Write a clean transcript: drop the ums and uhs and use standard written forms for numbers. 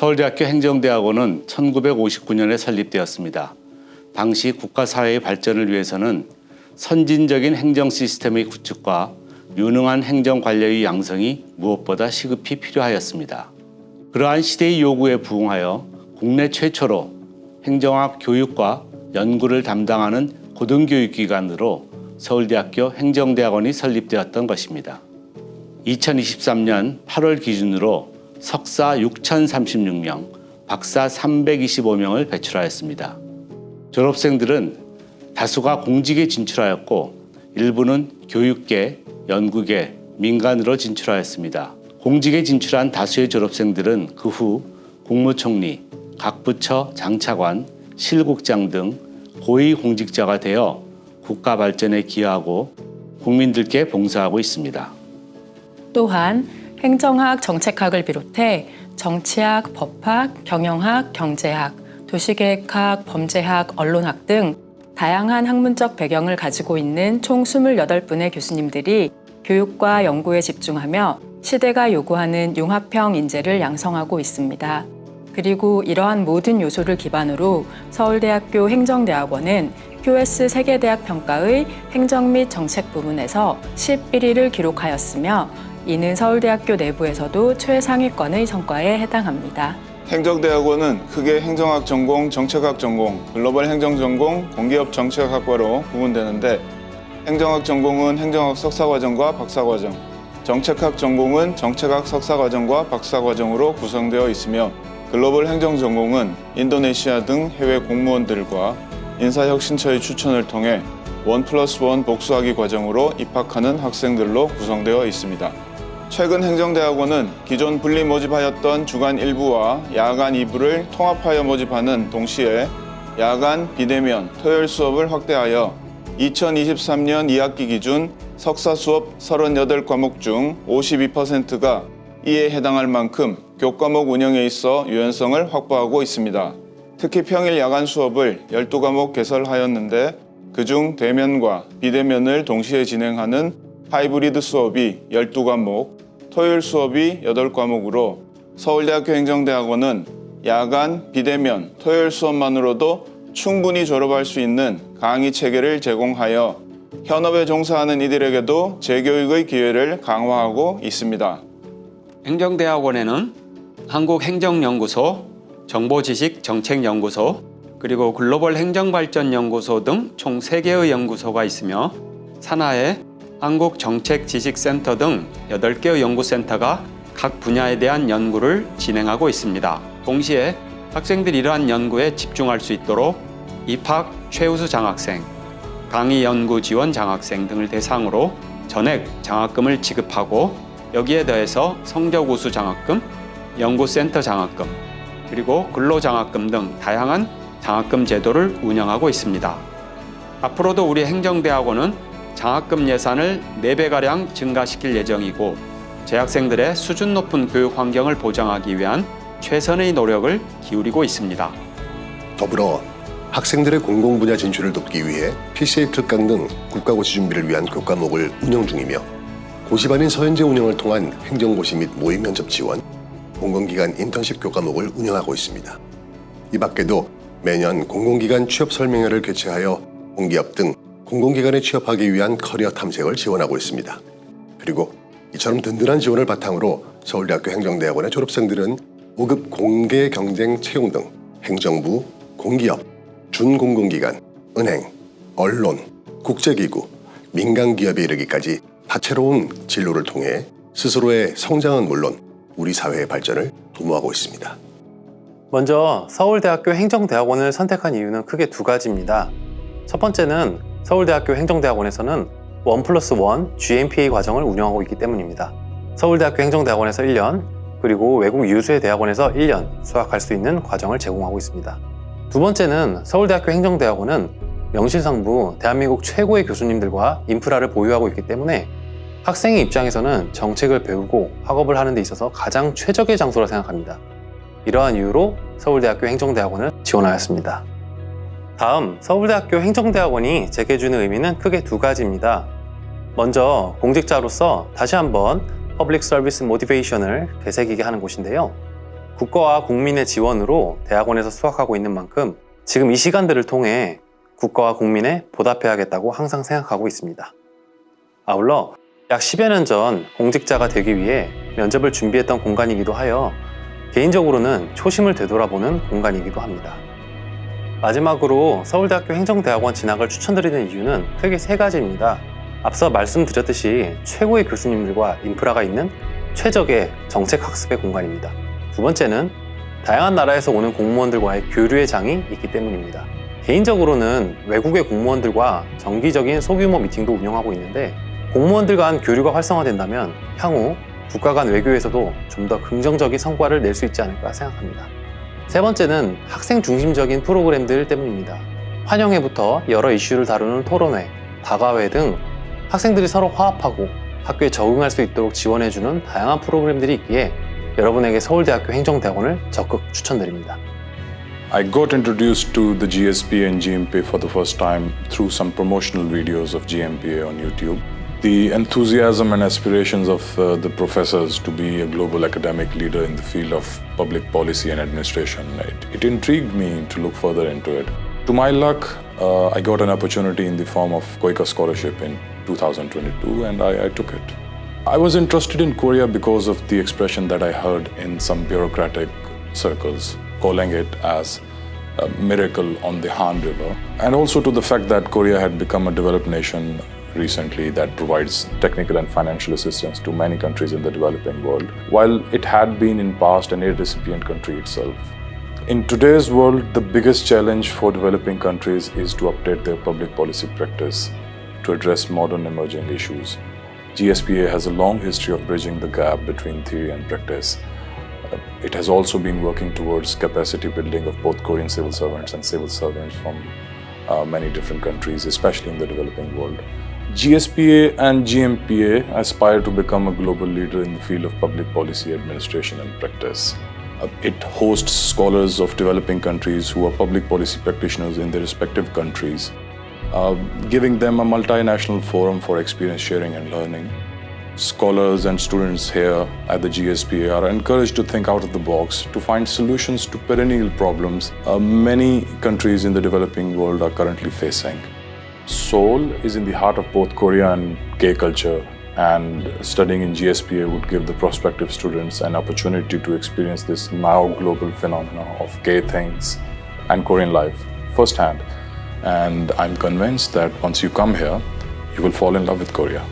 서울대학교 행정대학원은 1959년에 설립되었습니다. 당시 국가사회의 발전을 위해서는 선진적인 행정 시스템의 구축과 유능한 행정관료의 양성이 무엇보다 시급히 필요하였습니다. 그러한 시대의 요구에 부응하여 국내 최초로 행정학 교육과 연구를 담당하는 고등교육기관으로 서울대학교 행정대학원이 설립되었던 것입니다. 2023년 8월 기준으로 석사 6,036명, 박사 325명을 배출하였습니다. 졸업생들은 다수가 공직에 진출하였고 일부는 교육계, 연구계, 민간으로 진출하였습니다. 공직에 진출한 다수의 졸업생들은 그 후 국무총리, 각 부처 장차관, 실국장 등 고위공직자가 되어 국가 발전에 기여하고 국민들께 봉사하고 있습니다. 또한 행정학, 정책학을 비롯해 정치학, 법학, 경영학, 경제학, 도시계획학, 범죄학, 언론학 등 다양한 학문적 배경을 가지고 있는 총 28분의 교수님들이 교육과 연구에 집중하며 시대가 요구하는 융합형 인재를 양성하고 있습니다. 그리고 이러한 모든 요소를 기반으로 서울대학교 행정대학원은 QS 세계대학 평가의 행정 및 정책 부문에서 11위를 기록하였으며 이는 서울대학교 내부에서도 최상위권의 성과에 해당합니다. 행정대학원은 크게 행정학 전공, 정책학 전공, 글로벌 행정 전공, 공기업 정책학과로 구분되는데 행정학 전공은 행정학 석사과정과 박사과정, 정책학 전공은 정책학 석사과정과 박사과정으로 구성되어 있으며 글로벌 행정 전공은 인도네시아 등 해외 공무원들과 인사혁신처의 추천을 통해 1+1 복수학위 과정으로 입학하는 학생들로 구성되어 있습니다. 최근 행정대학원은 기존 분리 모집하였던 주간 1부와 야간 2부를 통합하여 모집하는 동시에 야간, 비대면, 토요일 수업을 확대하여 2023년 2학기 기준 석사 수업 38과목 중 52%가 이에 해당할 만큼 교과목 운영에 있어 유연성을 확보하고 있습니다. 특히 평일 야간 수업을 12과목 개설하였는데 그중 대면과 비대면을 동시에 진행하는 하이브리드 수업이 12과목, 토요일 수업이 8과목으로 서울대학교 행정대학원은 야간, 비대면, 토요일 수업만으로도 충분히 졸업할 수 있는 강의 체계를 제공하여 현업에 종사하는 이들에게도 재교육의 기회를 강화하고 있습니다. 행정대학원에는 한국행정연구소, 정보지식정책연구소, 그리고 글로벌 행정발전연구소 등 총 3개의 연구소가 있으며 산하에 한국정책지식센터 등 8개의 연구센터가 각 분야에 대한 연구를 진행하고 있습니다. 동시에 학생들이 이러한 연구에 집중할 수 있도록 입학 최우수 장학생, 강의 연구 지원 장학생 등을 대상으로 전액 장학금을 지급하고 여기에 더해서 성적 우수 장학금, 연구센터 장학금, 그리고 근로장학금 등 다양한 장학금 제도를 운영하고 있습니다. 앞으로도 우리 행정대학원은 장학금 예산을 4배가량 증가시킬 예정이고 재학생들의 수준 높은 교육 환경을 보장하기 위한 최선의 노력을 기울이고 있습니다. 더불어 학생들의 공공분야 진출을 돕기 위해 PCA 특강 등 국가고시 준비를 위한 교과목을 운영 중이며 고시 반인 서현제 운영을 통한 행정고시 및 모의 면접 지원, 공공기관 인턴십 교과목을 운영하고 있습니다. 이 밖에도 매년 공공기관 취업 설명회를 개최하여 공기업 등 공공기관에 취업하기 위한 커리어 탐색을 지원하고 있습니다. 그리고 이처럼 든든한 지원을 바탕으로 서울대학교 행정대학원의 졸업생들은 5급 공개 경쟁 채용 등 행정부, 공기업, 준공공기관, 은행, 언론, 국제기구, 민간기업에 이르기까지 다채로운 진로를 통해 스스로의 성장은 물론 우리 사회의 발전을 도모하고 있습니다. 먼저 서울대학교 행정대학원을 선택한 이유는 크게 2가지입니다. 첫 번째는 서울대학교 행정대학원에서는 1+1 GMPA 과정을 운영하고 있기 때문입니다. 서울대학교 행정대학원에서 1년, 그리고 외국 유수의 대학원에서 1년 수학할 수 있는 과정을 제공하고 있습니다. 두 번째는 서울대학교 행정대학원은 명실상부 대한민국 최고의 교수님들과 인프라를 보유하고 있기 때문에 학생의 입장에서는 정책을 배우고 학업을 하는 데 있어서 가장 최적의 장소라 생각합니다. 이러한 이유로 서울대학교 행정대학원을 지원하였습니다. 다음, 서울대학교 행정대학원이 제게 주는 의미는 크게 2가지입니다. 먼저 공직자로서 다시 한번 퍼블릭 서비스 모티베이션을 되새기게 하는 곳인데요. 국가와 국민의 지원으로 대학원에서 수학하고 있는 만큼 지금 이 시간들을 통해 국가와 국민에 보답해야겠다고 항상 생각하고 있습니다. 아울러 약 10여 년 전 공직자가 되기 위해 면접을 준비했던 공간이기도 하여 개인적으로는 초심을 되돌아보는 공간이기도 합니다. 마지막으로 서울대학교 행정대학원 진학을 추천드리는 이유는 크게 3가지입니다. 앞서 말씀드렸듯이 최고의 교수님들과 인프라가 있는 최적의 정책학습의 공간입니다. 두 번째는 다양한 나라에서 오는 공무원들과의 교류의 장이 있기 때문입니다. 개인적으로는 외국의 공무원들과 정기적인 소규모 미팅도 운영하고 있는데 공무원들 간 교류가 활성화된다면 향후 국가 간 외교에서도 좀 더 긍정적인 성과를 낼 수 있지 않을까 생각합니다. 세 번째는 학생 중심적인 프로그램들 때문입니다. 환영회부터 여러 이슈를 다루는 토론회, 다과회 등 학생들이 서로 화합하고 학교에 적응할 수 있도록 지원해주는 다양한 프로그램들이 있기에 여러분에게 서울대학교 행정대학원을 적극 추천드립니다. I got introduced to the GSPA and GMPA for the first time through some promotional videos of GMPA on YouTube. The enthusiasm and aspirations of the professors to be a global academic leader in the field of public policy and administration, it intrigued me to look further into it. To my luck, I got an opportunity in the form of Koika Scholarship in 2022 and I took it. I was interested in Korea because of the expression that I heard in some bureaucratic circles, calling it as a miracle on the Han River, and also to the fact that Korea had become a developed nation recently that provides technical and financial assistance to many countries in the developing world, while it had been in past an aid recipient country itself. In today's world, the biggest challenge for developing countries is to update their public policy practice to address modern emerging issues. GSPA has a long history of bridging the gap between theory and practice. It has also been working towards capacity building of both Korean civil servants and civil servants from many different countries, especially in the developing world. GSPA and GMPA aspire to become a global leader in the field of public policy administration and practice. It hosts scholars of developing countries who are public policy practitioners in their respective countries, giving them a multinational forum for experience sharing and learning. Scholars and students here at the GSPA are encouraged to think out of the box to find solutions to perennial problems many countries in the developing world are currently facing. Seoul is in the heart of both Korea and K culture, and studying in GSPA would give the prospective students an opportunity to experience this now global phenomenon of K things and Korean life firsthand. And I'm convinced that once you come here, you will fall in love with Korea.